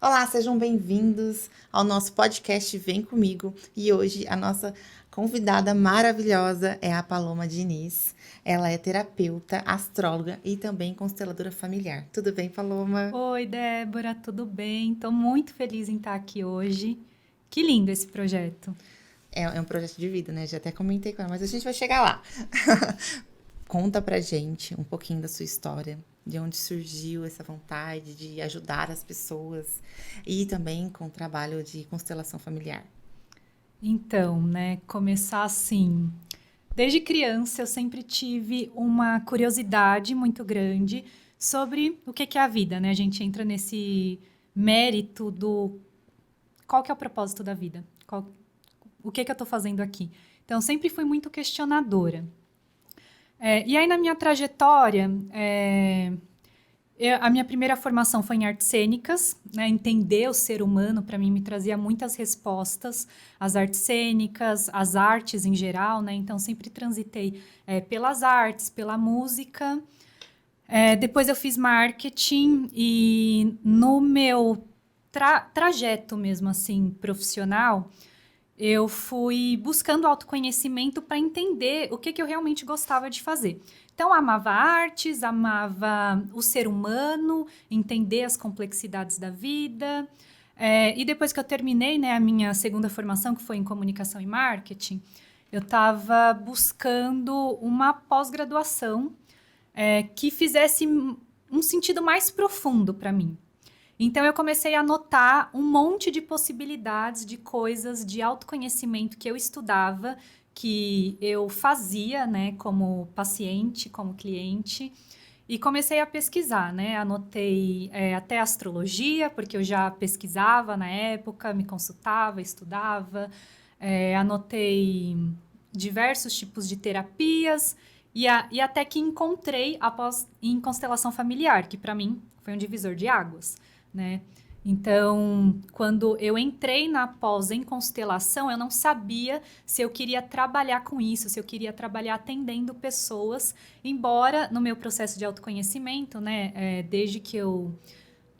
Olá, sejam bem-vindos ao nosso podcast Vem Comigo. E hoje a nossa convidada maravilhosa é a Paloma Diniz. Ela é terapeuta, astróloga e também consteladora familiar. Tudo bem, Paloma? Oi, Débora, tudo bem? Estou muito feliz em estar aqui hoje. Que lindo esse projeto. É um projeto de vida, né? Já até comentei com ela, mas a gente vai chegar lá. Conta pra gente um pouquinho da sua história, de onde surgiu essa vontade de ajudar as pessoas e também com o trabalho de constelação familiar. Então, né, começar assim. Desde criança eu sempre tive uma curiosidade muito grande sobre o que é a vida, né? A gente entra nesse mérito do qual que é o propósito da vida, o que eu estou fazendo aqui. Então, eu sempre fui muito questionadora. E aí, na minha trajetória, a minha primeira formação foi em artes cênicas, né? Entender o ser humano, para mim, me trazia muitas respostas. As artes cênicas, as artes em geral, né? Então, sempre transitei pelas artes, pela música. Depois eu fiz marketing e no meu trajeto mesmo, assim, profissional, eu fui buscando autoconhecimento para entender o que eu realmente gostava de fazer. Então, amava artes, amava o ser humano, entender as complexidades da vida. E depois que eu terminei, né, a minha segunda formação, que foi em comunicação e marketing, eu estava buscando uma pós-graduação que fizesse um sentido mais profundo para mim. Então, eu comecei a notar um monte de possibilidades de coisas de autoconhecimento que eu estudava, que eu fazia, né, como paciente, como cliente, e comecei a pesquisar, né? Anotei até astrologia, porque eu já pesquisava na época, me consultava, estudava, anotei diversos tipos de terapias, e até que encontrei em constelação familiar, que para mim foi um divisor de águas, né? Então, quando eu entrei na pós em constelação, eu não sabia se eu queria trabalhar com isso, se eu queria trabalhar atendendo pessoas, embora no meu processo de autoconhecimento, né, desde que eu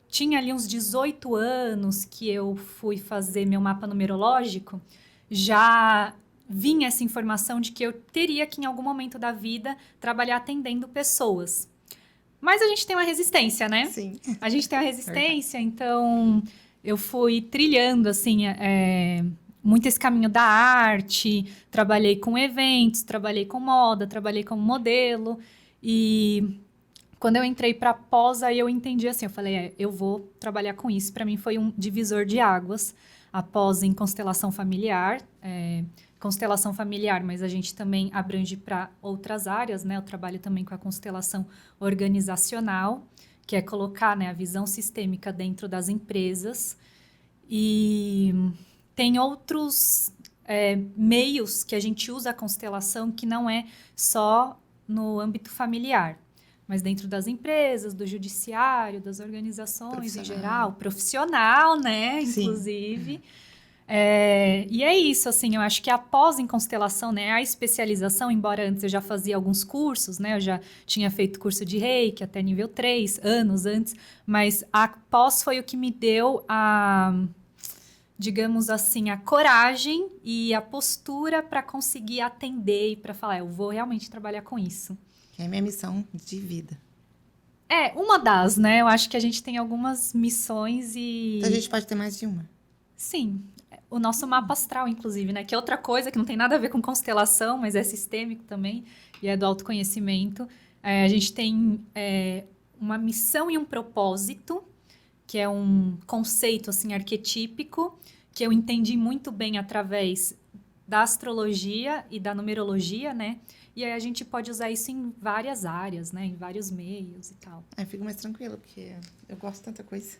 tinha ali uns 18 anos que eu fui fazer meu mapa numerológico, já vinha essa informação de que eu teria que, em algum momento da vida, trabalhar atendendo pessoas. Mas a gente tem uma resistência, né? Sim. A gente tem uma resistência, então eu fui trilhando, assim, muito esse caminho da arte, trabalhei com eventos, trabalhei com moda, trabalhei como modelo, e quando eu entrei para pós, aí eu entendi assim, eu falei, eu vou trabalhar com isso. Para mim foi um divisor de águas, a pós em constelação familiar, constelação familiar, mas a gente também abrange para outras áreas, né? Eu trabalho também com a constelação organizacional, que é colocar, né, a visão sistêmica dentro das empresas. E tem outros meios que a gente usa a constelação que não é só no âmbito familiar, mas dentro das empresas, do judiciário, das organizações em geral, profissional, né? Sim. Inclusive. E é isso, assim, eu acho que após em constelação, né, a especialização, embora antes eu já fazia alguns cursos, né, eu já tinha feito curso de Reiki até nível 3, anos antes, mas a pós foi o que me deu digamos assim, a coragem e a postura para conseguir atender e para falar, eu vou realmente trabalhar com isso. Que é a minha missão de vida. Uma das, né, eu acho que a gente tem algumas missões e... Então, a gente pode ter mais de uma. Sim, o nosso mapa astral, inclusive, né? Que é outra coisa que não tem nada a ver com constelação, mas é sistêmico também, e é do autoconhecimento. A gente tem uma missão e um propósito, que é um conceito, assim, arquetípico, que eu entendi muito bem através da astrologia e da numerologia, né? E aí a gente pode usar isso em várias áreas, né? Em vários meios e tal. Eu fico mais tranquila, porque eu gosto de tanta coisa.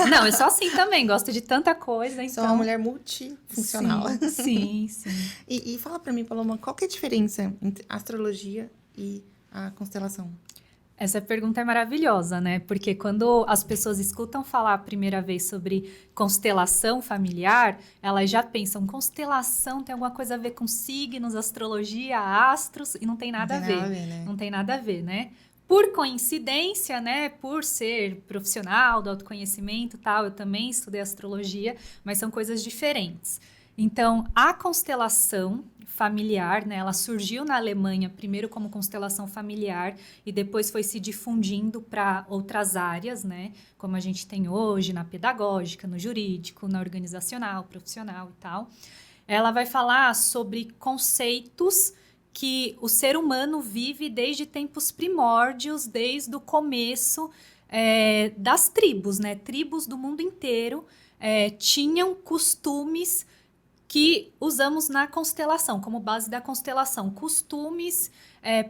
Não, eu sou assim também, gosto de tanta coisa, então... Sou uma mulher multifuncional. Sim. E fala pra mim, Paloma, qual que é a diferença entre a astrologia e a constelação? Essa pergunta é maravilhosa, né? Porque quando as pessoas escutam falar a primeira vez sobre constelação familiar, elas já pensam, constelação tem alguma coisa a ver com signos, astrologia, astros, e não tem nada a ver. Né? Não tem nada a ver, né? Por coincidência, né, por ser profissional do autoconhecimento e tal, eu também estudei astrologia, mas são coisas diferentes. Então, a constelação familiar, né, ela surgiu na Alemanha primeiro como constelação familiar e depois foi se difundindo para outras áreas, né, como a gente tem hoje na pedagógica, no jurídico, na organizacional, profissional e tal. Ela vai falar sobre conceitos que o ser humano vive desde tempos primórdios, desde o começo das tribos, né? Tribos do mundo inteiro tinham costumes que usamos na constelação, como base da constelação. Costumes,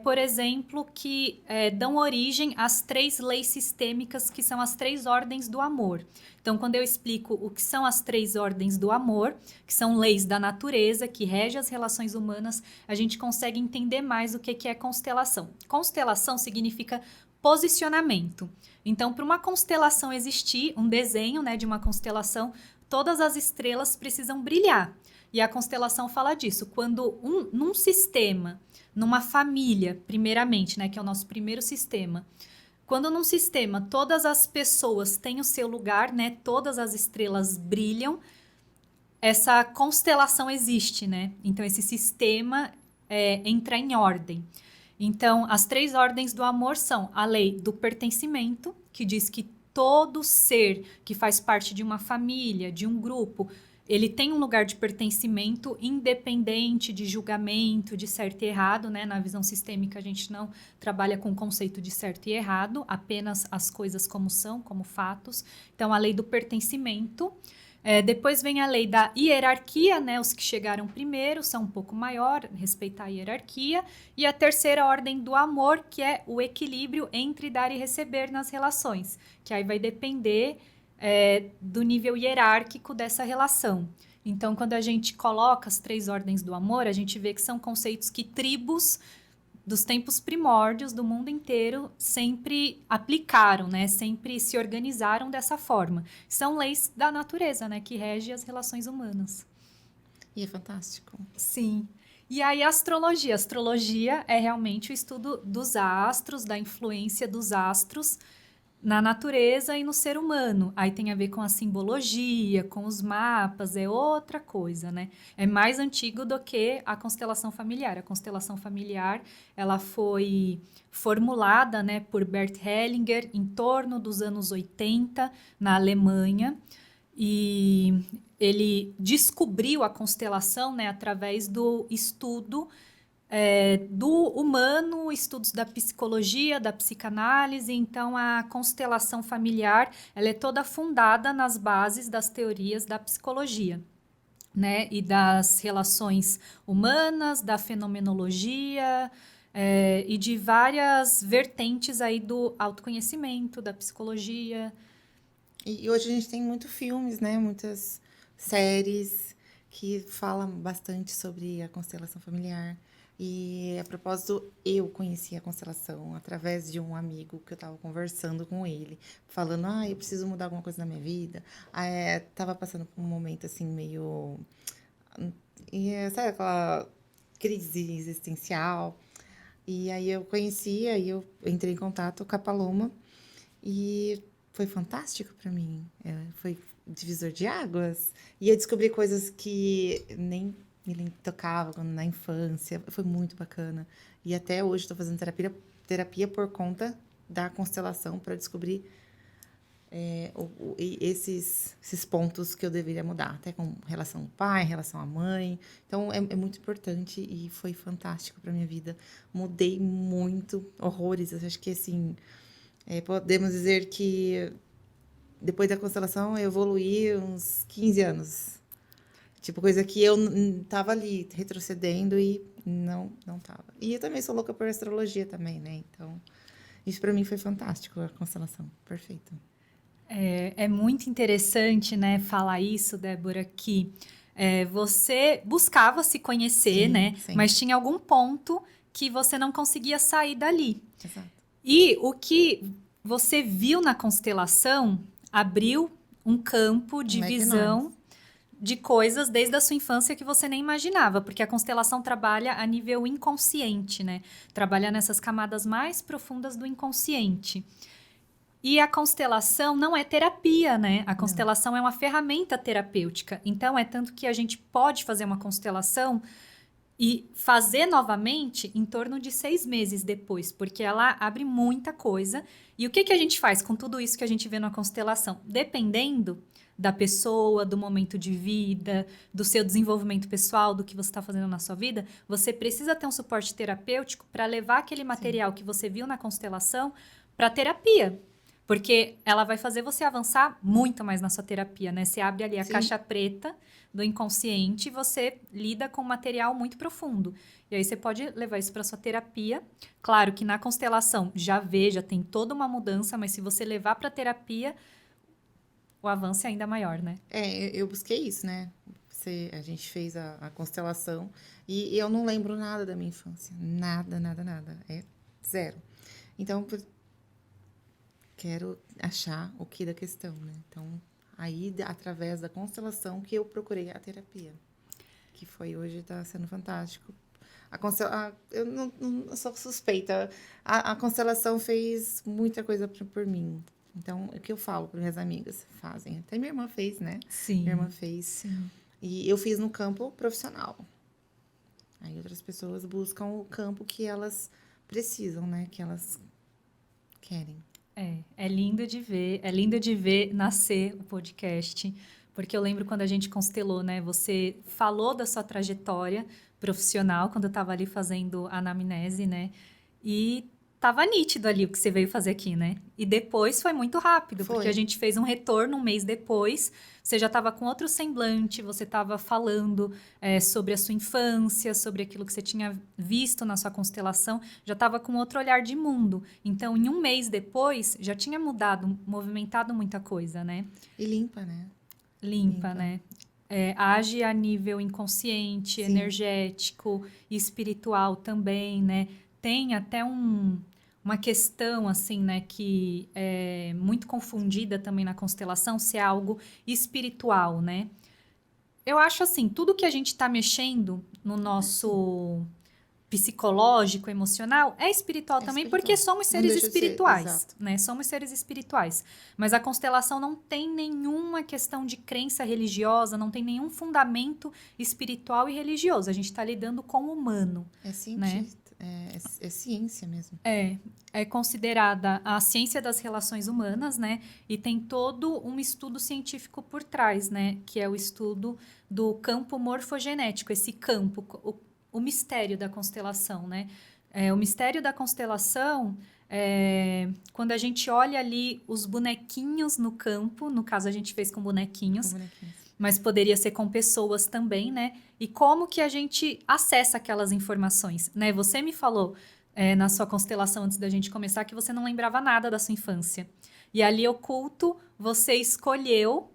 por exemplo, que dão origem às 3 leis sistêmicas, que são as 3 ordens do amor. Então, quando eu explico o que são as 3 ordens do amor, que são leis da natureza, que regem as relações humanas, a gente consegue entender mais o que é constelação. Constelação significa posicionamento. Então, para uma constelação existir, um desenho, né, de uma constelação, todas as estrelas precisam brilhar. E a constelação fala disso. Quando num sistema, numa família, primeiramente, né, que é o nosso primeiro sistema, quando num sistema todas as pessoas têm o seu lugar, né, todas as estrelas brilham, essa constelação existe, né? Então, esse sistema entra em ordem. Então, as 3 ordens do amor são a lei do pertencimento, que diz que todo ser que faz parte de uma família, de um grupo, ele tem um lugar de pertencimento independente de julgamento, de certo e errado, né? Na visão sistêmica, a gente não trabalha com o conceito de certo e errado, apenas as coisas como são, como fatos. Então, a lei do pertencimento. Depois vem a lei da hierarquia, né? Os que chegaram primeiro são um pouco maior, respeitar a hierarquia. E a terceira ordem do amor, que é o equilíbrio entre dar e receber nas relações, que aí vai depender do nível hierárquico dessa relação. Então, quando a gente coloca as 3 ordens do amor, a gente vê que são conceitos que tribos dos tempos primórdios do mundo inteiro sempre aplicaram, né? Sempre se organizaram dessa forma. São leis da natureza, né? Que regem as relações humanas. E é fantástico. Sim. E aí a astrologia. A astrologia é realmente o estudo dos astros, da influência dos astros na natureza e no ser humano. Aí tem a ver com a simbologia, com os mapas, é outra coisa, né? É mais antigo do que a constelação familiar. A constelação familiar, ela foi formulada, né, por Bert Hellinger em torno dos anos 80, na Alemanha, e ele descobriu a constelação, né, através do estudo do humano, estudos da psicologia, da psicanálise. Então, a constelação familiar, ela é toda fundada nas bases das teorias da psicologia, né? E das relações humanas, da fenomenologia, e de várias vertentes aí do autoconhecimento, da psicologia. E hoje a gente tem muitos filmes, né? Muitas séries que falam bastante sobre a constelação familiar. E a propósito, eu conheci a constelação através de um amigo que eu estava conversando com ele, falando, eu preciso mudar alguma coisa na minha vida. Tava passando por um momento assim, meio. Sabe aquela crise existencial? E aí eu conheci, aí eu entrei em contato com a Paloma e foi fantástico para mim. Foi divisor de águas. E eu descobri coisas que nem me tocava na infância, foi muito bacana. E até hoje estou fazendo terapia por conta da constelação para descobrir esses pontos que eu deveria mudar, até com relação ao pai, relação à mãe. Então é muito importante e foi fantástico para minha vida. Mudei muito, horrores. Eu acho que assim, podemos dizer que depois da constelação eu evoluí uns 15 anos. Tipo, coisa que eu tava ali retrocedendo e não tava. E eu também sou louca por astrologia também, né? Então, isso para mim foi fantástico, a constelação. Perfeito. É muito interessante, né, falar isso, Débora, que você buscava se conhecer, sim, né? Sim. Mas tinha algum ponto que você não conseguia sair dali. Exato. E o que você viu na constelação abriu um campo de visão de coisas desde a sua infância que você nem imaginava, porque a constelação trabalha a nível inconsciente, né? Trabalha nessas camadas mais profundas do inconsciente. E a constelação não é terapia, né? A constelação é uma ferramenta terapêutica. Então, é tanto que a gente pode fazer uma constelação e fazer novamente em torno de 6 meses depois, porque ela abre muita coisa. E o que a gente faz com tudo isso que a gente vê na constelação? Dependendo da pessoa, do momento de vida, do seu desenvolvimento pessoal, do que você está fazendo na sua vida, você precisa ter um suporte terapêutico para levar aquele material que você viu na constelação para terapia. Porque ela vai fazer você avançar muito mais na sua terapia, né? Você abre ali a caixa preta do inconsciente e você lida com um material muito profundo. E aí você pode levar isso para sua terapia. Claro que na constelação já tem toda uma mudança, mas se você levar para terapia, o avanço é ainda maior, né? Eu busquei isso, né? A gente fez a constelação e eu não lembro nada da minha infância. Nada, nada, nada. É zero. Então, quero achar o que da questão, né? Então, aí, através da constelação, que eu procurei a terapia. Que foi hoje, tá sendo fantástico. Eu não sou suspeita. A constelação fez muita coisa por mim. Então, o que eu falo para minhas amigas? Fazem. Até minha irmã fez, né? Sim. Minha irmã fez. Sim. E eu fiz no campo profissional. Aí outras pessoas buscam o campo que elas precisam, né? Que elas querem. É lindo de ver nascer o podcast, porque eu lembro quando a gente constelou, né? Você falou da sua trajetória profissional, quando eu estava ali fazendo a anamnese, né? E tava nítido ali o que você veio fazer aqui, né? E depois foi muito rápido, porque a gente fez um retorno um mês depois, você já estava com outro semblante, você estava falando sobre a sua infância, sobre aquilo que você tinha visto na sua constelação, já estava com outro olhar de mundo. Então, em um mês depois, já tinha mudado, movimentado muita coisa, né? E limpa, né? Limpa, né? Age a nível inconsciente, energético e espiritual também, né? Tem até uma questão, assim, né, que é muito confundida também na constelação, se é algo espiritual, né? Eu acho assim, tudo que a gente está mexendo no nosso psicológico, emocional, é espiritual também, porque somos seres espirituais, né? Somos seres espirituais. Mas a constelação não tem nenhuma questão de crença religiosa, não tem nenhum fundamento espiritual e religioso. A gente está lidando com o humano. É cientista, né? É ciência mesmo. É considerada a ciência das relações humanas, né? E tem todo um estudo científico por trás, né? Que é o estudo do campo morfogenético, esse campo, o mistério da constelação, né? O mistério da constelação, quando a gente olha ali os bonequinhos no campo, no caso a gente fez com bonequinhos, mas poderia ser com pessoas também, né? E como que a gente acessa aquelas informações, né? Você me falou na sua constelação antes da gente começar que você não lembrava nada da sua infância. E ali oculto, você escolheu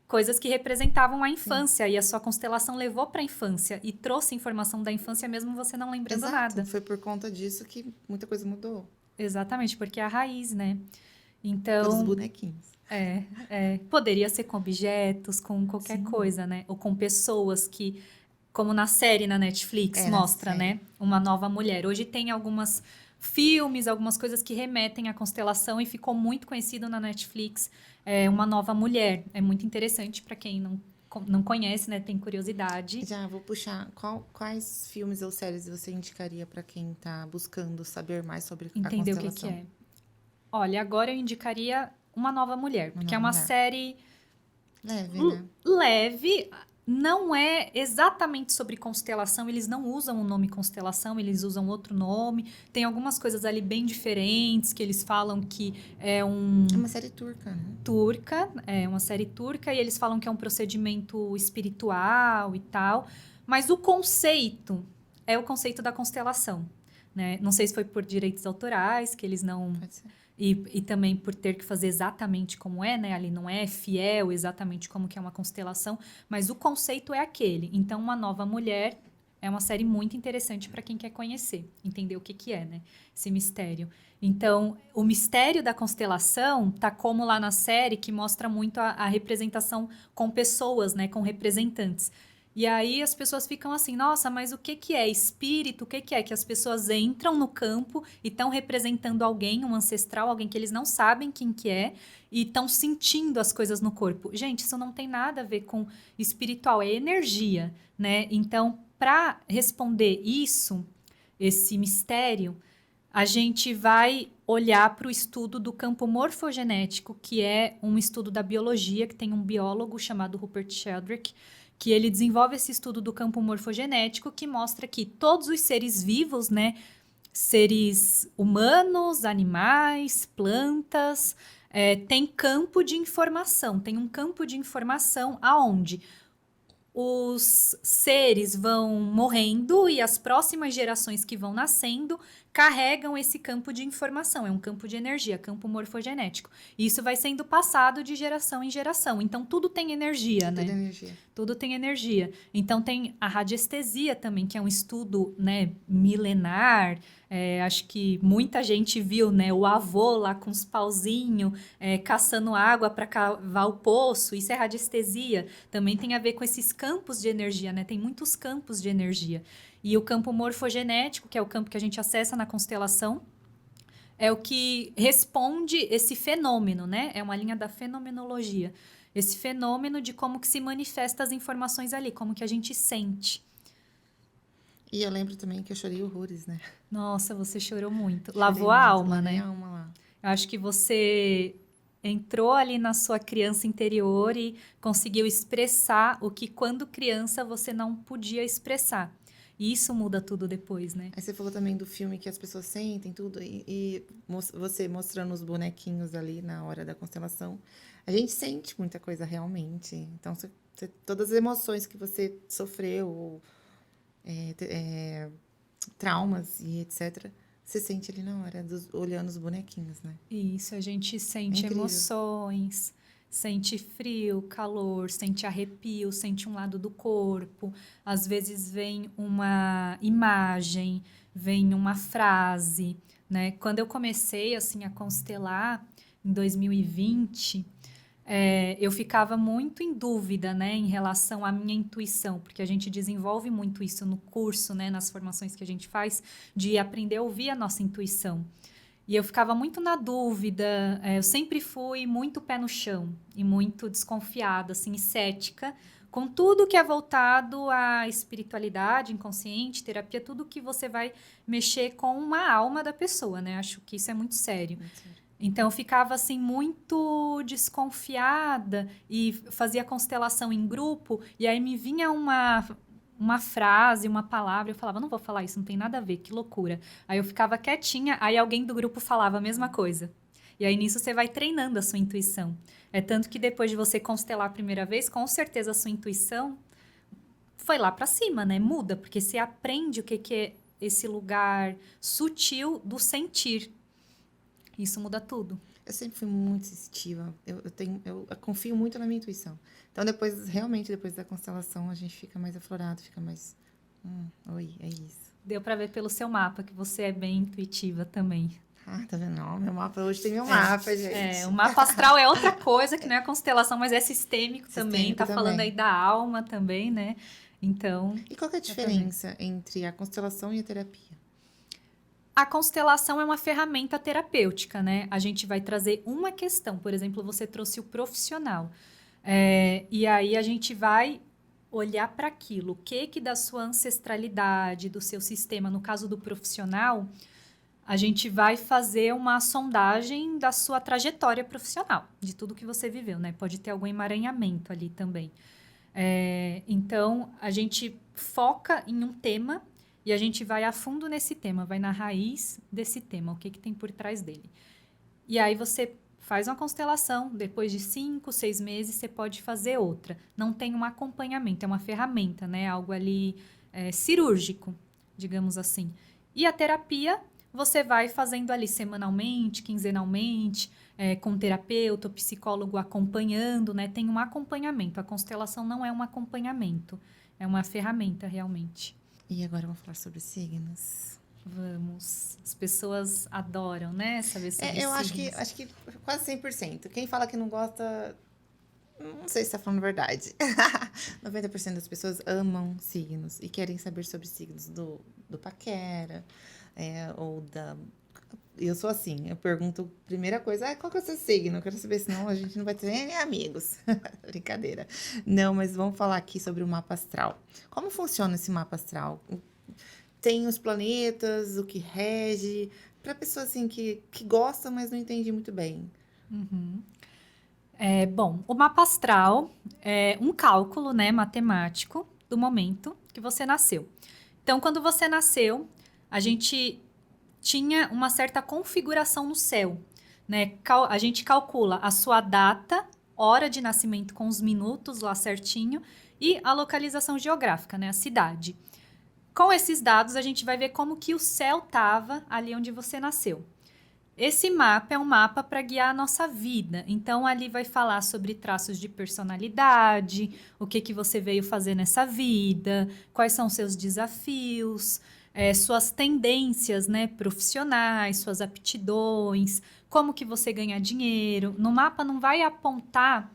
coisas que representavam a infância. E a sua constelação levou para a infância e trouxe informação da infância mesmo você não lembrando nada. Foi por conta disso que muita coisa mudou. Exatamente, porque é a raiz, né? Então, os bonequinhos. Poderia ser com objetos, com qualquer coisa, né? Ou com pessoas que, como na série na Netflix, mostra, né? Uma nova mulher. Hoje tem algumas filmes, algumas coisas que remetem à constelação e ficou muito conhecido na Netflix, Uma Nova Mulher. É muito interessante para quem não conhece, né? Tem curiosidade. Já vou puxar. Quais filmes ou séries você indicaria para quem está buscando saber mais sobre a constelação? Entender o que é. Olha, agora eu indicaria Uma Nova Mulher, porque é uma série leve, né? Leve. Não é exatamente sobre constelação, eles não usam o nome constelação, eles usam outro nome. Tem algumas coisas ali bem diferentes, que eles falam que é uma série turca, né? É uma série turca, e eles falam que é um procedimento espiritual e tal. Mas o conceito é o conceito da constelação, né? Não sei se foi por direitos autorais, que eles não... Pode ser. E também por ter que fazer exatamente como né? Ali não é fiel exatamente como que é uma constelação, mas o conceito é aquele. Então, Uma Nova Mulher É uma série muito interessante para quem quer conhecer, entender o que que é, né? Esse mistério. Então, o mistério da constelação tá como lá na série, que mostra muito a representação com pessoas, né? Com representantes. E aí as pessoas ficam assim, nossa, mas o que que é espírito? O que que é? Que as pessoas entram no campo e estão representando alguém, um ancestral, alguém que eles não sabem quem que é, e estão sentindo as coisas no corpo. Gente, isso não tem nada a ver com espiritual, é energia, né? Então, para responder isso, esse mistério, a gente vai olhar para o estudo do campo morfogenético, que é um estudo da biologia, que tem um biólogo chamado Rupert Sheldrake, que ele desenvolve esse estudo do campo morfogenético, que mostra que todos os seres vivos, né, seres humanos, animais, plantas, tem campo de informação, tem um campo de informação aonde os seres vão morrendo e as próximas gerações que vão nascendo carregam esse campo de informação. É um campo de energia, campo morfogenético. E isso vai sendo passado de geração em geração. Então, tudo tem energia, né? Tudo energia. Tudo tem energia. Então, tem a radiestesia também, que é um estudo, né, milenar. Acho que muita gente viu, né, o avô lá com os pauzinhos, caçando água para cavar o poço. Isso é radiestesia. Também tem a ver com esses campos de energia, né? Tem muitos campos de energia. E o campo morfogenético, que é o campo que a gente acessa na constelação, é o que responde esse fenômeno, né? É uma linha da fenomenologia. Esse fenômeno de como que se manifesta as informações ali, como que a gente sente. E eu lembro também que eu chorei horrores, né? Nossa, você chorou muito. Chorei Lavou a muito, alma, lavei né? a alma lá. Eu acho que você entrou ali na sua criança interior e conseguiu expressar o que quando criança você não podia expressar. E isso muda tudo depois, né? Aí você falou também do filme que as pessoas sentem tudo, você mostrando os bonequinhos ali na hora da constelação. A gente sente muita coisa realmente. Então, todas as emoções que você sofreu, ou, traumas e etc., você sente ali na hora, olhando os bonequinhos, né? Isso, a gente sente incrível. emoções, sente frio, calor, sente arrepio, sente um lado do corpo. Às vezes vem uma imagem, vem uma frase, né? Quando eu comecei, assim, a constelar, em 2020, eu ficava muito em dúvida, né, em relação à minha intuição, porque a gente desenvolve muito isso no curso, né, nas formações que a gente faz, de aprender a ouvir a nossa intuição. E eu ficava muito na dúvida, eu sempre fui muito pé no chão e muito desconfiada, assim, e cética, com tudo que é voltado à espiritualidade, inconsciente, terapia, tudo que você vai mexer com uma alma da pessoa, né? Acho que isso é muito sério. Muito sério. Então, eu ficava, assim, muito desconfiada e fazia constelação em grupo, e aí me vinha uma frase, uma palavra, eu falava, não vou falar isso, não tem nada a ver, que loucura. Aí eu ficava quietinha, aí alguém do grupo falava a mesma coisa. E aí nisso você vai treinando a sua intuição. É tanto que depois de você constelar a primeira vez, com certeza a sua intuição foi lá pra cima, né? Muda, porque você aprende o que é esse lugar sutil do sentir. Isso muda tudo. Eu sempre fui muito sensitiva. Eu confio muito na minha intuição. Então, realmente, depois da constelação, a gente fica mais aflorado, fica mais. Oi, é isso. Deu pra ver pelo seu mapa que você é bem intuitiva também. Ah, tá vendo? Não, meu mapa hoje tem meu mapa, gente. O mapa astral é outra coisa, que não é a constelação, mas é sistêmico também. Tá também. falando aí da alma também, né? Então. E qual que é a diferença entre a constelação e a terapia? A constelação é uma ferramenta terapêutica, né? A gente vai trazer uma questão. Por exemplo, você trouxe o profissional. E aí a gente vai olhar para aquilo. O que da sua ancestralidade, do seu sistema, no caso do profissional, a gente vai fazer uma sondagem da sua trajetória profissional, de tudo que você viveu, né? Pode ter algum emaranhamento ali também. Então, a gente foca em um tema e a gente vai a fundo nesse tema, vai na raiz desse tema, o que tem por trás dele. E aí você faz uma constelação, depois de 5, 6 meses você pode fazer outra. Não tem um acompanhamento, é uma ferramenta, né? Algo ali cirúrgico, digamos assim. E a terapia, você vai fazendo ali semanalmente, quinzenalmente, com um terapeuta, psicólogo acompanhando, né? Tem um acompanhamento. A constelação não é um acompanhamento, é uma ferramenta realmente. E agora vamos falar sobre signos. Vamos. As pessoas adoram, né? Saber sobre Eu signos. acho que quase 100%. Quem fala que não gosta, não sei se tá falando verdade. 90% das pessoas amam signos e querem saber sobre signos do paquera, ou da... Eu sou assim, eu pergunto, primeira coisa, qual que é o seu signo? Eu quero saber, senão a gente não vai ter nem amigos. Brincadeira. Não, mas vamos falar aqui sobre o mapa astral. Como funciona esse mapa astral? Tem os planetas, o que rege, para pessoa assim que gosta, mas não entende muito bem. Bom, o mapa astral é um cálculo, né, matemático do momento que você nasceu. Então, quando você nasceu, a gente tinha uma certa configuração no céu, né? A gente calcula a sua data, hora de nascimento com os minutos lá certinho e a localização geográfica, né, a cidade. Com esses dados, a gente vai ver como que o céu estava ali onde você nasceu. Esse mapa é um mapa para guiar a nossa vida. Então, ali vai falar sobre traços de personalidade, o que você veio fazer nessa vida, quais são seus desafios, suas tendências, né, profissionais, suas aptidões, como que você ganha dinheiro. No mapa não vai apontar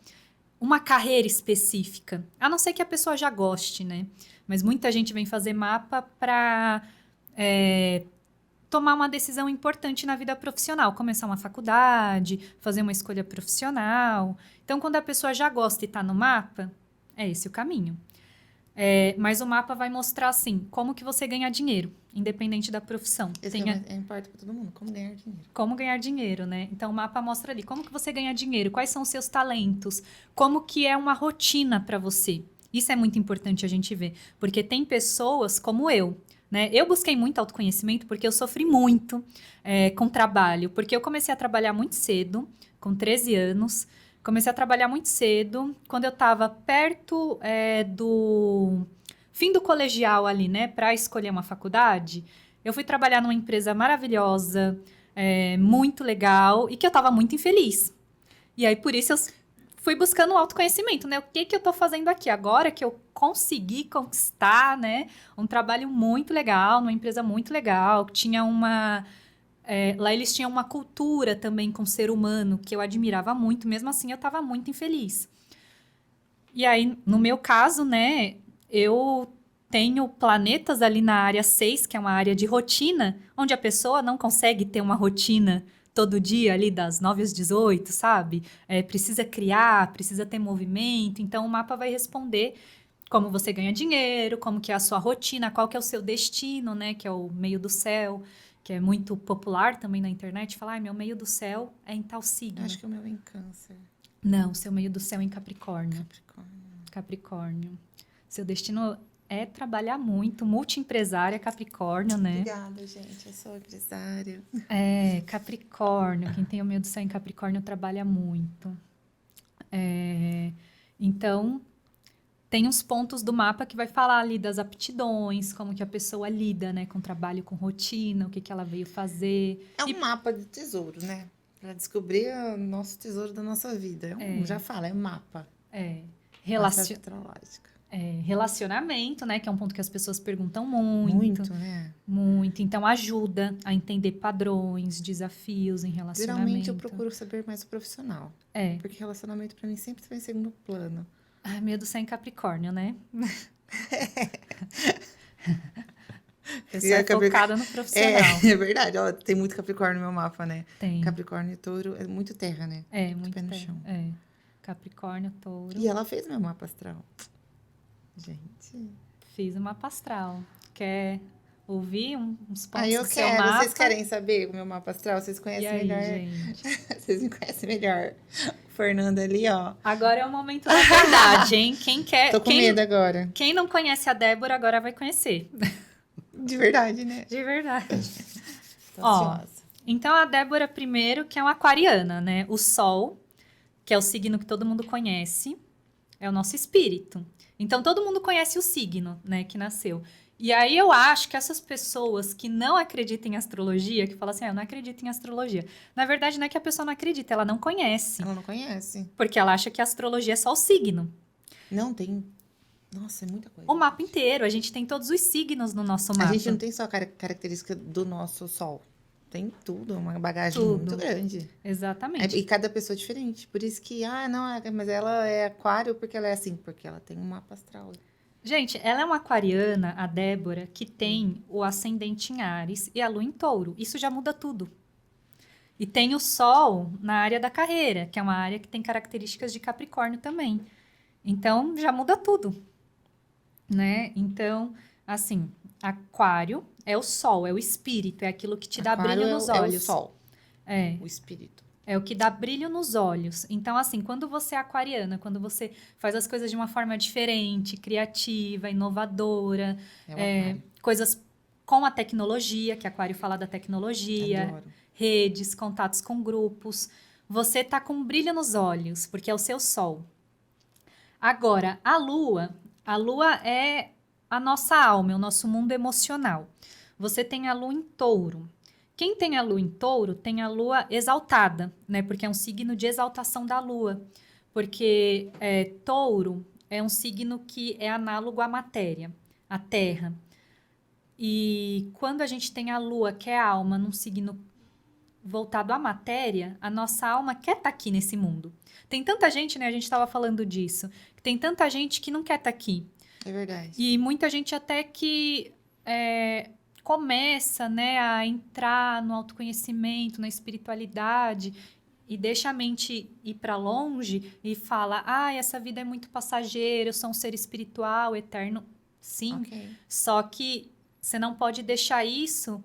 uma carreira específica, a não ser que a pessoa já goste, né? Mas muita gente vem fazer mapa para tomar uma decisão importante na vida profissional, começar uma faculdade, fazer uma escolha profissional. Então, quando a pessoa já gosta e está no mapa, é esse o caminho. Mas o mapa vai mostrar, assim, como que você ganha dinheiro, independente da profissão. Esse é importante para todo mundo, como ganhar dinheiro. Como ganhar dinheiro, né? Então, o mapa mostra ali como que você ganha dinheiro, quais são os seus talentos, como que é uma rotina para você. Isso é muito importante a gente ver, porque tem pessoas como eu, né? Eu busquei muito autoconhecimento porque eu sofri muito com trabalho, porque eu comecei a trabalhar muito cedo, com 13 anos. Comecei a trabalhar muito cedo, quando eu estava perto do fim do colegial ali, né, para escolher uma faculdade. Eu fui trabalhar numa empresa maravilhosa, muito legal, e que eu estava muito infeliz. E aí, por isso, eu fui buscando o autoconhecimento, né? O que eu tô fazendo aqui agora que eu consegui conquistar, né? Um trabalho muito legal, numa empresa muito legal, que tinha uma... lá eles tinham uma cultura também com o ser humano, que eu admirava muito. Mesmo assim, eu estava muito infeliz. E aí, no meu caso, né? Eu tenho planetas ali na área 6, que é uma área de rotina, onde a pessoa não consegue ter uma rotina todo dia ali das 9 às 18, sabe? Precisa criar, precisa ter movimento. Então, o mapa vai responder como você ganha dinheiro, como que é a sua rotina, qual que é o seu destino, né? Que é o meio do céu, que é muito popular também na internet. Falar, meu meio do céu é em tal signo. Eu acho que o meu é em Câncer. Não, seu meio do céu é em Capricórnio. Capricórnio. Seu destino é trabalhar muito, multiempresária, Capricórnio, né? Obrigada, gente. Eu sou empresária. Capricórnio. Quem tem o meio do céu em Capricórnio trabalha muito. Então, tem uns pontos do mapa que vai falar ali das aptidões, como que a pessoa lida, né, com trabalho, com rotina, o que ela veio fazer. É um mapa de tesouro, né? Para descobrir o nosso tesouro da nossa vida. Já fala, é um mapa. Mapa astrológico. Relacionamento, né? Que é um ponto que as pessoas perguntam muito. Muito, né? Muito. Então, ajuda a entender padrões, desafios em relacionamento. Geralmente, eu procuro saber mais o profissional. Porque relacionamento, pra mim, sempre vai em segundo plano. Ai, meio do céu em Capricórnio, né? Eu sou focada no profissional. É verdade. Ó, tem muito Capricórnio no meu mapa, né? Tem. Capricórnio e Touro é muito terra, né? Muito pé no terra. chão. Capricórnio, Touro. E ela fez meu mapa astral. Gente. Fiz o mapa astral. Quer ouvir uns pontos eu do seu quero. mapa? Vocês querem saber o meu mapa astral? Vocês conhecem aí, melhor? Gente? Vocês me conhecem melhor. O Fernando ali, ó. Agora é o momento da verdade, hein? Tô com medo agora. Quem não conhece a Débora agora vai conhecer. De verdade, né? De verdade. Tô ansiosa. Então, a Débora, primeiro, que é uma aquariana, né? O Sol, que é o signo que todo mundo conhece, é o nosso espírito. Então, todo mundo conhece o signo, né? Que nasceu. E aí, eu acho que essas pessoas que não acreditam em astrologia, que falam assim, eu não acredito em astrologia. Na verdade, não é que a pessoa não acredita, ela não conhece. Ela não conhece. Porque ela acha que a astrologia é só o signo. Não, tem Nossa, é muita coisa. O mapa inteiro, a gente tem todos os signos no nosso A mapa. gente não tem só a característica do nosso sol. Tem tudo, uma bagagem Tudo. muito grande. Exatamente. E cada pessoa é diferente. Por isso que, não, mas ela é aquário porque ela é assim, porque ela tem um mapa astral. Gente, ela é uma aquariana, a Débora, que tem o ascendente em Áries e a lua em Touro. Isso já muda tudo. E tem o Sol na área da carreira, que é uma área que tem características de Capricórnio também. Então, já muda tudo, né? Então, assim, Aquário é o Sol, é o espírito, é aquilo que te dá Aquário brilho nos é o olhos. sol, É. o espírito. É o que dá brilho nos olhos. Então, assim, quando você é aquariana, quando você faz as coisas de uma forma diferente, criativa, inovadora, É o aquário. coisas com a tecnologia, que Aquário fala da tecnologia, Adoro. redes, contatos com grupos, você tá com brilho nos olhos, porque é o seu sol. Agora, a lua é a nossa alma, é o nosso mundo emocional. Você tem a lua em touro. Quem tem a lua em touro tem a lua exaltada, né? Porque é um signo de exaltação da lua. Porque touro é um signo que é análogo à matéria, à terra. E quando a gente tem a lua, que é a alma, num signo voltado à matéria, a nossa alma quer estar aqui nesse mundo. Tem tanta gente, né? A gente estava falando disso. Tem tanta gente que não quer estar aqui. É verdade. E muita gente até que começa, né, a entrar no autoconhecimento, na espiritualidade e deixa a mente ir para longe e fala: essa vida é muito passageira, eu sou um ser espiritual, eterno. Sim, Ok. só que você não pode deixar isso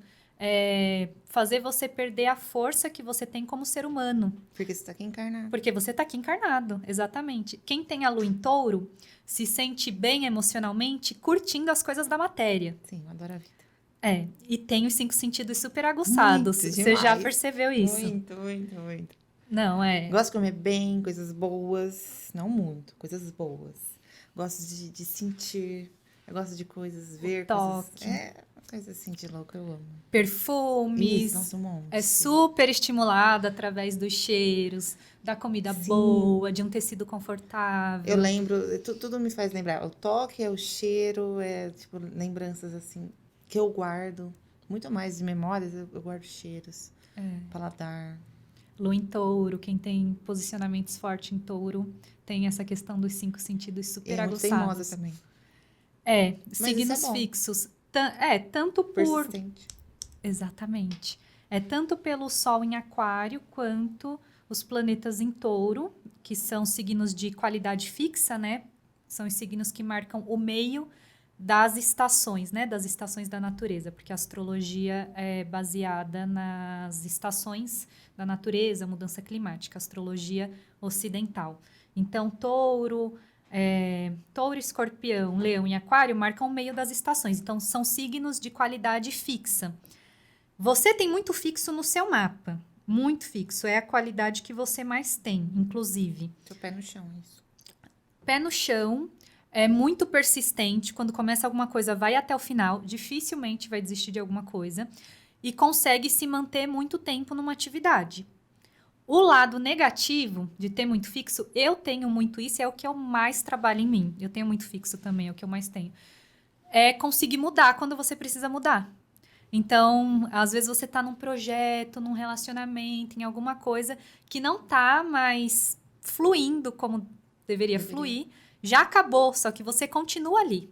fazer você perder a força que você tem como ser humano. Porque você tá aqui encarnado. Porque você está aqui encarnado, exatamente. Quem tem a lua em touro se sente bem emocionalmente curtindo as coisas da matéria. Sim, eu adoro a vida. E tem os 5 sentidos super aguçados. Muito, Você já demais. percebeu isso? Muito, muito, muito. Não, Gosto de comer bem, coisas boas. Não muito, coisas boas. Gosto de sentir. Eu gosto de coisas, ver toque. coisas. Coisa assim de louco, eu amo. Perfumes. Isso, nossa, um monte. É super estimulado através dos cheiros, da comida boa, de um tecido confortável. Eu lembro, tudo me faz lembrar. O toque, o cheiro, tipo lembranças assim que eu guardo. Muito mais de memórias, eu guardo cheiros. Paladar. Lua em touro, quem tem posicionamentos fortes em touro, tem essa questão dos 5 sentidos super E é muito aguçados. teimosa também. Mas Signos isso é bom. fixos. Tanto por... Persistente. Exatamente. Tanto pelo Sol em Aquário, quanto os planetas em Touro, que são signos de qualidade fixa, né? São os signos que marcam o meio das estações, né? Das estações da natureza, porque a astrologia é baseada nas estações da natureza, mudança climática, astrologia ocidental. Então, Touro, Escorpião, Leão e Aquário marcam o meio das estações. Então, são signos de qualidade fixa. Você tem muito fixo no seu mapa. Muito fixo. É a qualidade que você mais tem, inclusive. Seu pé no chão, isso. Pé no chão, é muito persistente. Quando começa alguma coisa, vai até o final. Dificilmente vai desistir de alguma coisa. E consegue se manter muito tempo numa atividade. O lado negativo de ter muito fixo, eu tenho muito isso, é o que eu mais trabalho em mim. Eu tenho muito fixo também, é o que eu mais tenho. É conseguir mudar quando você precisa mudar. Então, às vezes você tá num projeto, num relacionamento, em alguma coisa que não tá mais fluindo como deveria fluir. Já acabou, só que você continua ali.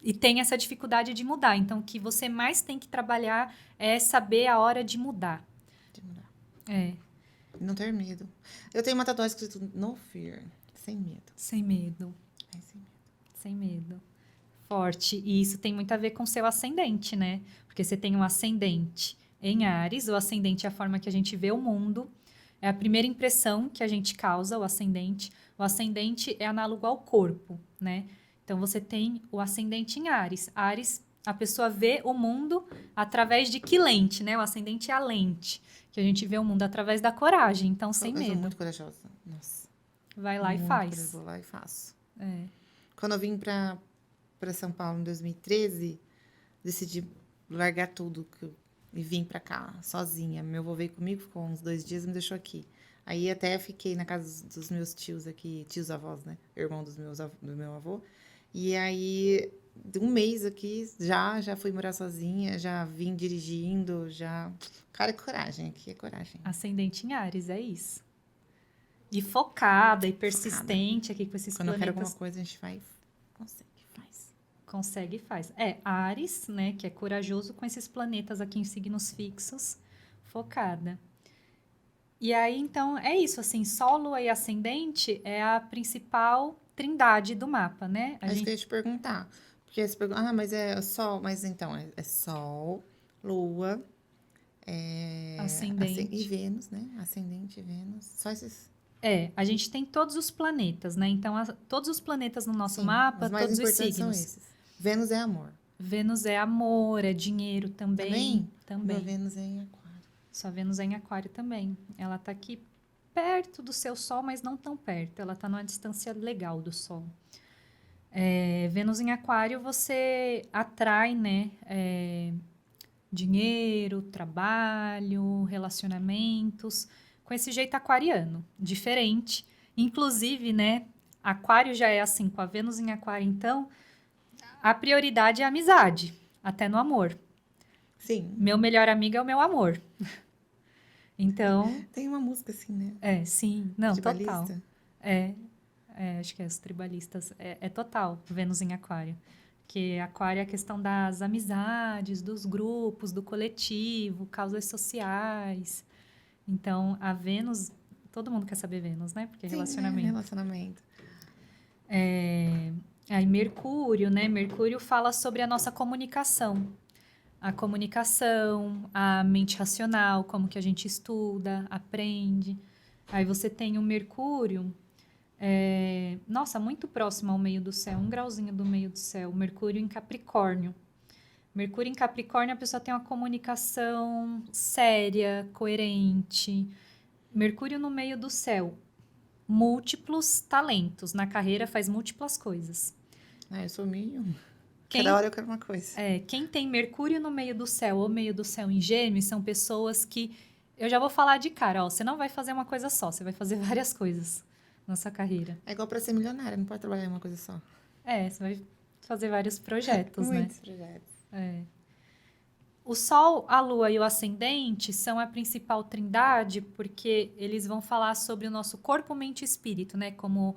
E tem essa dificuldade de mudar. Então, o que você mais tem que trabalhar é saber a hora de mudar. De mudar. Não ter medo. Eu tenho uma tatuagem escrito No Fear. Sem medo. Sem medo. Sem medo. Sem medo. Forte. E isso tem muito a ver com o seu ascendente, né? Porque você tem um ascendente em Áries. O ascendente é a forma que a gente vê o mundo. É a primeira impressão que a gente causa, o ascendente. O ascendente é análogo ao corpo, né? Então, você tem o ascendente em Áries. Áries, a pessoa vê o mundo através de que lente, né? O ascendente é a lente. Que a gente vê o mundo através da coragem. Então, sem medo. Eu sou muito corajosa. Nossa. Vai lá e faz. Eu vou lá e faço. Quando eu vim pra São Paulo em 2013, decidi largar tudo e vim pra cá sozinha. Meu avô veio comigo, ficou uns 2 dias e me deixou aqui. Aí até fiquei na casa dos meus tios aqui, tios avós, né? Irmão do meu avô. E aí, de um mês aqui, já fui morar sozinha, já vim dirigindo, já... Cara, é coragem, aqui é coragem. Ascendente em Áries, é isso. E focada e Focada. persistente aqui com esses Quando eu quero alguma planetas. coisa, a gente vai, consegue, faz. Consegue e faz. Áries, né, que é corajoso com esses planetas aqui em signos fixos, focada. E aí, então, é isso, assim, Sol, Lua e Ascendente é a principal trindade do mapa, né? É isso que eu ia te perguntar. Porque você pergunta, mas é Sol, mas então, é Sol, Lua, e Ascendente. Vênus, né? Ascendente e Vênus. Só esses. A gente tem todos os planetas, né? Então, todos os planetas no nosso Sim, mapa, os mais todos os importantes são signos. esses. Vênus é amor. Vênus é amor, é dinheiro também. Meu Vênus é em Aquário. Sua Vênus é em Aquário também. Ela tá aqui perto do seu Sol, mas não tão perto. Ela tá numa distância legal do Sol. Vênus em Aquário, você atrai, né? Dinheiro, trabalho, relacionamentos, com esse jeito aquariano, diferente. Inclusive, né? Aquário já é assim, com a Vênus em Aquário, então, a prioridade é a amizade, até no amor. Sim. Meu melhor amigo é o meu amor. Então. Tem uma música assim, né? Sim. Não, Tribalista. total. Acho que é os tribalistas. É total, Vênus em Aquário. Porque Aquário é a questão das amizades, dos grupos, do coletivo, causas sociais. Então, a Vênus... Todo mundo quer saber Vênus, né? Porque é Sim, relacionamento. Né? Relacionamento. Aí, Mercúrio, né? Mercúrio fala sobre a nossa comunicação. A comunicação, a mente racional, como que a gente estuda, aprende. Aí você tem o Mercúrio... nossa, muito próximo ao meio do céu, 1 grauzinho do meio do céu, Mercúrio em Capricórnio. Mercúrio em Capricórnio, a pessoa tem uma comunicação séria, coerente. Mercúrio no meio do céu, múltiplos talentos. Na carreira faz múltiplas coisas. Eu sou meio... Cada hora eu quero uma coisa. Quem tem Mercúrio no meio do céu ou meio do céu em Gêmeos são pessoas que... Eu já vou falar de cara, você não vai fazer uma coisa só, você vai fazer várias coisas na sua carreira. É igual para ser milionária, não pode trabalhar em uma coisa só. Você vai fazer vários projetos, né? Muitos projetos. O Sol, a Lua e o Ascendente são a principal trindade porque eles vão falar sobre o nosso corpo, mente e espírito, né? Como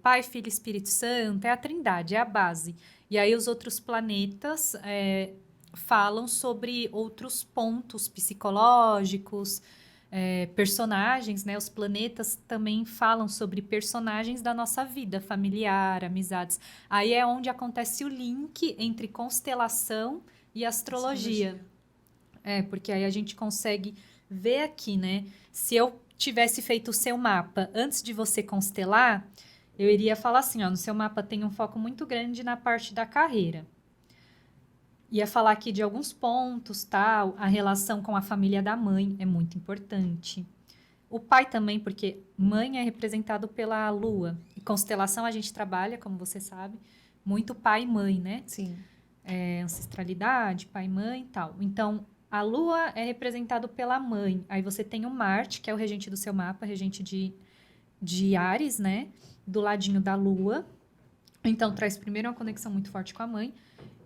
Pai, Filho e Espírito Santo, é a trindade, é a base. E aí os outros planetas falam sobre outros pontos psicológicos, personagens, né? Os planetas também falam sobre personagens da nossa vida familiar, amizades. Aí é onde acontece o link entre constelação e astrologia. Porque aí a gente consegue ver aqui, né? Se eu tivesse feito o seu mapa antes de você constelar, eu iria falar assim, no seu mapa tem um foco muito grande na parte da carreira. Ia falar aqui de alguns pontos, tal, a relação com a família da mãe é muito importante. O pai também, porque mãe é representado pela lua. E constelação a gente trabalha, como você sabe, muito pai e mãe, né? Sim. Ancestralidade, pai e mãe e tal. Então, a lua é representado pela mãe. Aí você tem o Marte, que é o regente do seu mapa, regente de Áries, né? Do ladinho da lua. Então, traz primeiro uma conexão muito forte com a mãe.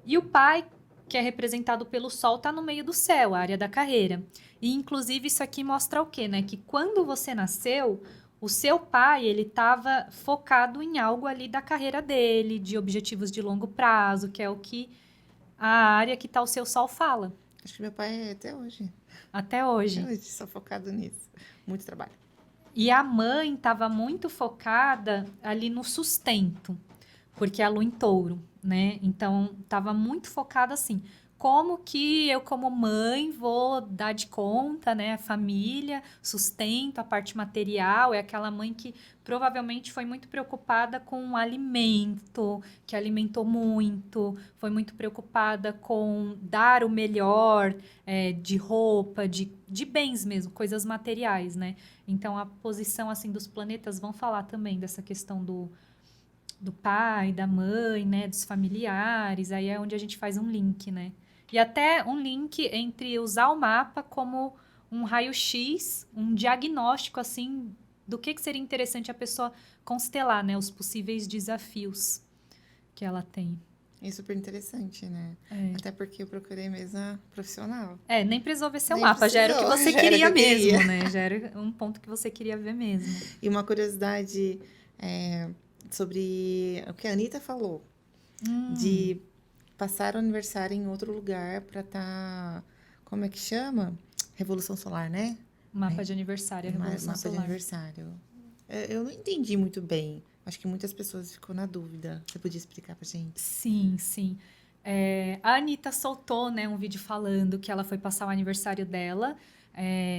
E o pai, que é representado pelo Sol, tá no meio do céu, a área da carreira. E, inclusive, isso aqui mostra o quê, né? Que quando você nasceu, o seu pai, ele estava focado em algo ali da carreira dele, de objetivos de longo prazo, que é o que a área que tá o seu Sol fala. Acho que meu pai é até hoje. Até hoje. Até hoje, só focado nisso. Muito trabalho. E a mãe estava muito focada ali no sustento, porque é a lua em touro, né? Então, estava muito focada assim, como que eu como mãe vou dar de conta, né? A família, sustento, a parte material, é aquela mãe que provavelmente foi muito preocupada com o alimento, que alimentou muito, foi muito preocupada com dar o melhor de roupa, de bens mesmo, coisas materiais, né? Então, a posição assim dos planetas vão falar também dessa questão do pai, da mãe, né, dos familiares, aí é onde a gente faz um link, né? E até um link entre usar o mapa como um raio-x, um diagnóstico, assim, do que seria interessante a pessoa constelar, né, os possíveis desafios que ela tem. É super interessante, né? Até porque eu procurei mesmo a profissional. Nem precisou ver seu Nem mapa, já era o que precisou, você já era o queria que eu mesmo, queria. né? Já era um ponto que você queria ver mesmo. E uma curiosidade sobre o que a Anitta falou, de passar o aniversário em outro lugar para estar, como é que chama? Revolução Solar, né? Mapa de aniversário, a Revolução Mapa de Solar. aniversário. Eu não entendi muito bem. Acho que muitas pessoas ficou na dúvida. Você podia explicar pra gente? Sim, sim. A Anitta soltou, né, um vídeo falando que ela foi passar o aniversário dela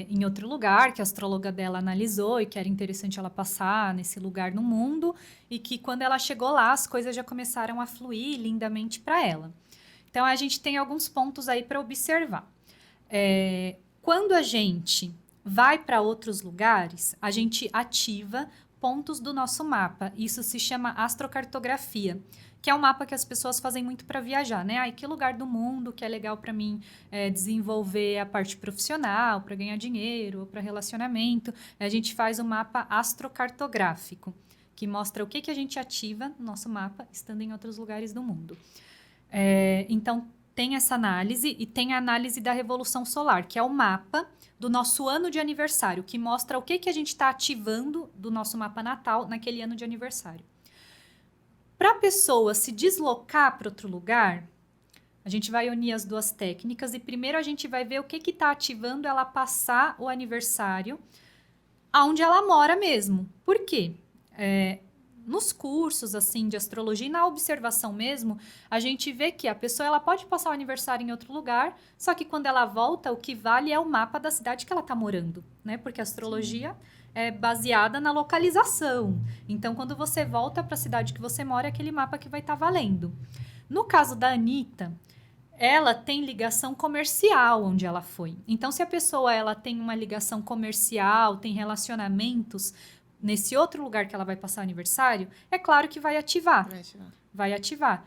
em outro lugar, que a astróloga dela analisou e que era interessante ela passar nesse lugar no mundo, e que quando ela chegou lá, as coisas já começaram a fluir lindamente para ela. Então, a gente tem alguns pontos aí para observar. Quando a gente vai para outros lugares, a gente ativa pontos do nosso mapa. Isso se chama astrocartografia, que é um mapa que as pessoas fazem muito para viajar, né? Que lugar do mundo que é legal para mim desenvolver a parte profissional, para ganhar dinheiro, ou para relacionamento. A gente faz um mapa astrocartográfico, que mostra o que a gente ativa no nosso mapa, estando em outros lugares do mundo. Então, tem essa análise e tem a análise da Revolução Solar, que é o mapa do nosso ano de aniversário, que mostra o que a gente está ativando do nosso mapa natal naquele ano de aniversário. Para a pessoa se deslocar para outro lugar, a gente vai unir as duas técnicas e primeiro a gente vai ver o que está ativando ela passar o aniversário aonde ela mora mesmo. Por quê? Nos cursos assim de astrologia e na observação mesmo, a gente vê que a pessoa ela pode passar o aniversário em outro lugar, só que quando ela volta, o que vale é o mapa da cidade que ela está morando, né? Porque a astrologia é baseada na localização. Então, quando você volta para a cidade que você mora, é aquele mapa que vai estar valendo. No caso da Anitta, ela tem ligação comercial onde ela foi. Então, se a pessoa ela tem uma ligação comercial, tem relacionamentos nesse outro lugar que ela vai passar o aniversário, é claro que vai ativar. Vai ativar.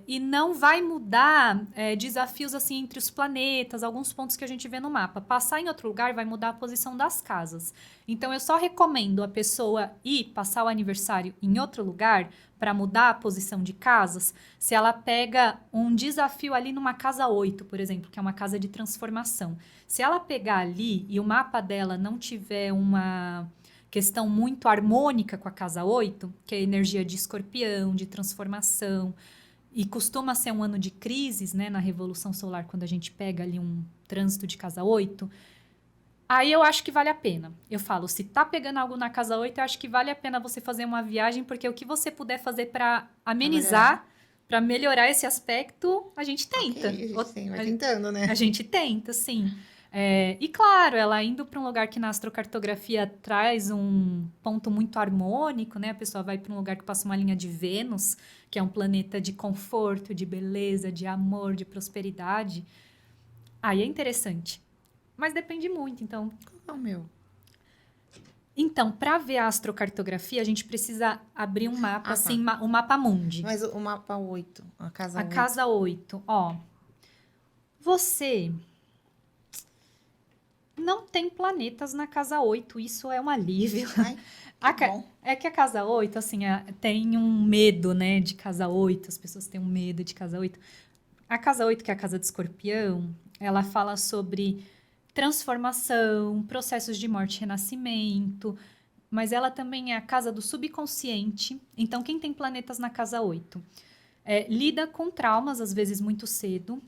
E não vai mudar desafios assim entre os planetas, alguns pontos que a gente vê no mapa. Passar em outro lugar vai mudar a posição das casas. Então, eu só recomendo a pessoa ir passar o aniversário em outro lugar para mudar a posição de casas, se ela pega um desafio ali numa casa 8, por exemplo, que é uma casa de transformação. Se ela pegar ali e o mapa dela não tiver uma questão muito harmônica com a casa 8, que é a energia de escorpião, de transformação, e costuma ser um ano de crises, né, na Revolução Solar, quando a gente pega ali um trânsito de casa 8, aí eu acho que vale a pena. Eu falo, se tá pegando algo na casa 8, eu acho que vale a pena você fazer uma viagem, porque o que você puder fazer para amenizar, para melhorar esse aspecto, a gente tenta. Okay, a gente vai tentando, né? A gente tenta, sim. E claro, ela indo para um lugar que na astrocartografia traz um ponto muito harmônico, né? A pessoa vai para um lugar que passa uma linha de Vênus, que é um planeta de conforto, de beleza, de amor, de prosperidade. Aí é interessante. Mas depende muito, então... Qual é o meu? Então, para ver a astrocartografia, a gente precisa abrir um mapa, assim, o mapa mundi. Mas o mapa 8, a casa 8. A casa 8, ó. Você... não tem planetas na casa 8, isso é um alívio. Ai, é que a casa 8, assim, tem um medo, né, de casa 8, as pessoas têm um medo de casa 8. A casa 8, que é a casa de escorpião, ela fala sobre transformação, processos de morte e renascimento, mas ela também é a casa do subconsciente. Então, quem tem planetas na casa 8 lida com traumas, às vezes muito cedo.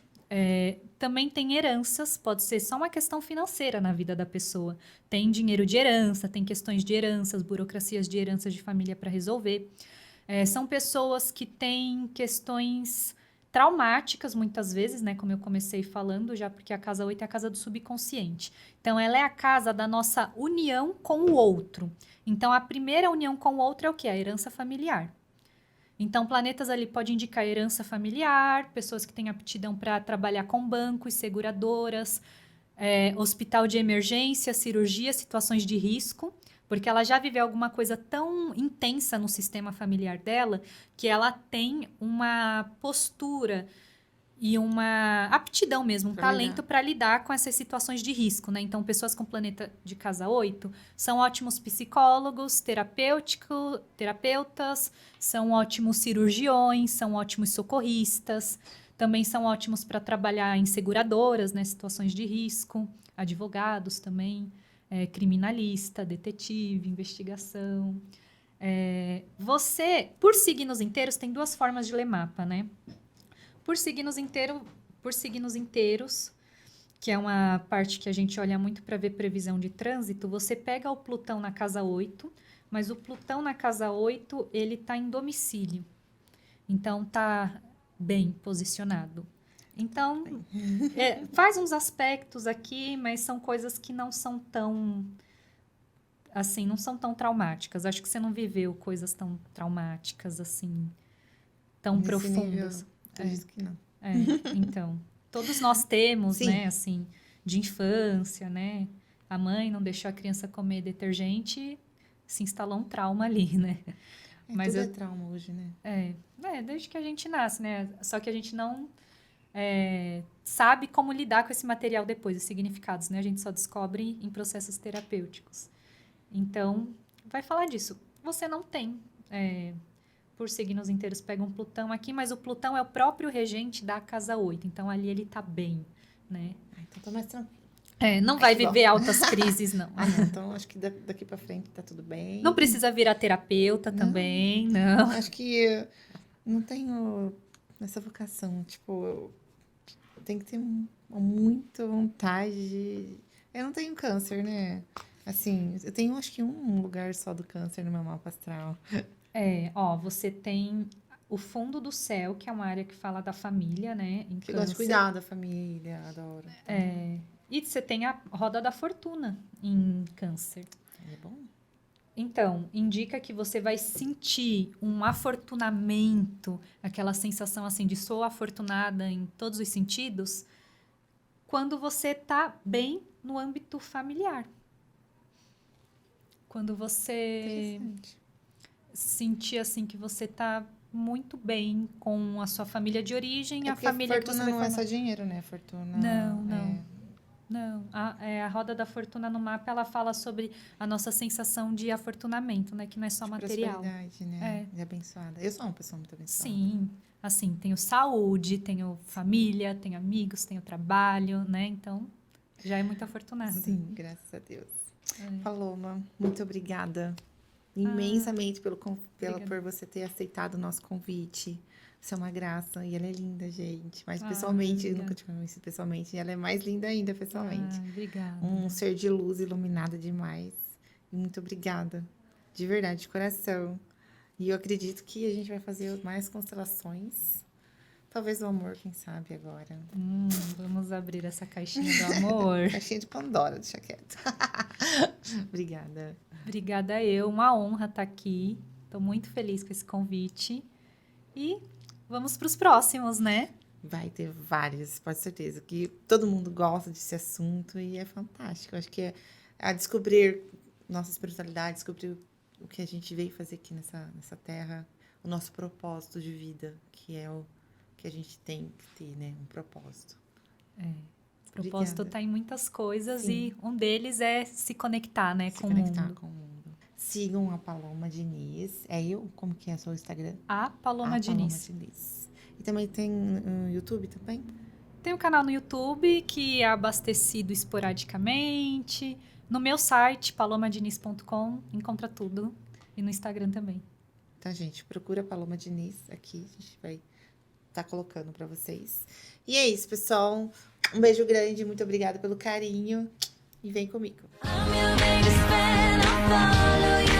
Também tem heranças, pode ser só uma questão financeira na vida da pessoa. Tem dinheiro de herança, tem questões de heranças, burocracias de heranças de família para resolver. São pessoas que têm questões traumáticas, muitas vezes, né? Como eu comecei falando, já porque a casa 8 é a casa do subconsciente. Então, ela é a casa da nossa união com o outro. Então, a primeira união com o outro é o quê? A herança familiar. Então, planetas ali pode indicar herança familiar, pessoas que têm aptidão para trabalhar com bancos, seguradoras, hospital de emergência, cirurgia, situações de risco, porque ela já viveu alguma coisa tão intensa no sistema familiar dela que ela tem uma postura e uma aptidão mesmo, um Pra talento lidar. para lidar com essas situações de risco, né? Então, pessoas com planeta de casa 8 são ótimos psicólogos, terapeutas, são ótimos cirurgiões, são ótimos socorristas, também são ótimos para trabalhar em seguradoras, né? Situações de risco, advogados também, criminalista, detetive, investigação. Você, por signos inteiros, tem 2 formas de ler mapa, né? Por signos inteiros, que é uma parte que a gente olha muito para ver previsão de trânsito, você pega o Plutão na casa 8, mas o Plutão na casa 8, ele está em domicílio. Então, tá bem posicionado. Então, faz uns aspectos aqui, mas são coisas que não são tão... assim, não são tão traumáticas. Acho que você não viveu coisas tão traumáticas, assim, tão Nesse profundas. nível, acredito que não. Então, todos nós temos, Sim. né, assim, de infância, né? A mãe não deixou a criança comer detergente, se instalou um trauma ali, né? Mas Tudo é trauma hoje, né? desde que a gente nasce, né? Só que a gente não sabe como lidar com esse material depois, os significados, né? A gente só descobre em processos terapêuticos. Então, vai falar disso. Você não tem, por signos inteiros, pega um Plutão aqui, mas o Plutão é o próprio regente da casa 8. Então, ali ele tá bem, né? Então tô mais tranquilo. Não vai que bom. viver altas crises, não. Não, então acho que daqui pra frente tá tudo bem. Não precisa virar terapeuta também, não. Acho que eu não tenho essa vocação. Tipo, eu tenho que ter muita vontade. Eu não tenho câncer, né? Assim, eu tenho acho que um lugar só do câncer no meu mapa astral. Você tem o fundo do céu, que é uma área que fala da família, né? Em Eu gosto de Câncer. cuidar da família, adoro. E você tem a roda da fortuna em Câncer. É bom? Então, indica que você vai sentir um afortunamento, aquela sensação assim de sou afortunada em todos os sentidos, quando você tá bem no âmbito familiar. Quando você Interessante. sentir assim que você tá muito bem com a sua família de origem, É a porque família que você fortuna vai não é formar. só dinheiro, né? Fortuna. Não. A roda da fortuna no mapa, ela fala sobre a nossa sensação de afortunamento, né? Que não é só material. Prosperidade, né? De abençoada. Eu sou uma pessoa muito abençoada. Sim, assim, tenho saúde, tenho família, tenho amigos, tenho trabalho, né? Então, já é muito afortunada. Sim, graças a Deus. Paloma, muito obrigada imensamente por você ter aceitado o nosso convite. Você é uma graça e ela é linda, gente. Mas pessoalmente, eu nunca te conheci pessoalmente, e ela é mais linda ainda pessoalmente. Obrigada. Um ser de luz iluminada demais. E muito obrigada. De verdade, de coração. E eu acredito que a gente vai fazer mais constelações. Talvez o amor, quem sabe, agora. Vamos abrir essa caixinha do amor. Caixinha de Pandora, deixa quieto. Obrigada. Obrigada eu. Uma honra estar aqui. Estou muito feliz com esse convite. E vamos para os próximos, né? Vai ter vários, pode ter certeza. Que todo mundo gosta desse assunto e é fantástico. Eu acho que é descobrir nossa espiritualidade, descobrir o que a gente veio fazer aqui nessa terra, o nosso propósito de vida, que é o que a gente tem que ter, né? Um propósito. O propósito está em muitas coisas. Sim. E um deles é se conectar, né? Se conectar com o mundo. Sigam a Paloma Diniz. É eu? Como que é o seu Instagram? A Paloma Diniz. Paloma Diniz. E também tem no YouTube também? Tem um canal no YouTube que é abastecido esporadicamente. No meu site, palomadiniz.com, encontra tudo. E no Instagram também. Tá, gente? Procura a Paloma Diniz aqui. A gente vai estar colocando para vocês. E é isso, pessoal. Um beijo grande. Muito obrigada pelo carinho. E vem comigo. I'm your biggest fan, I'll follow you.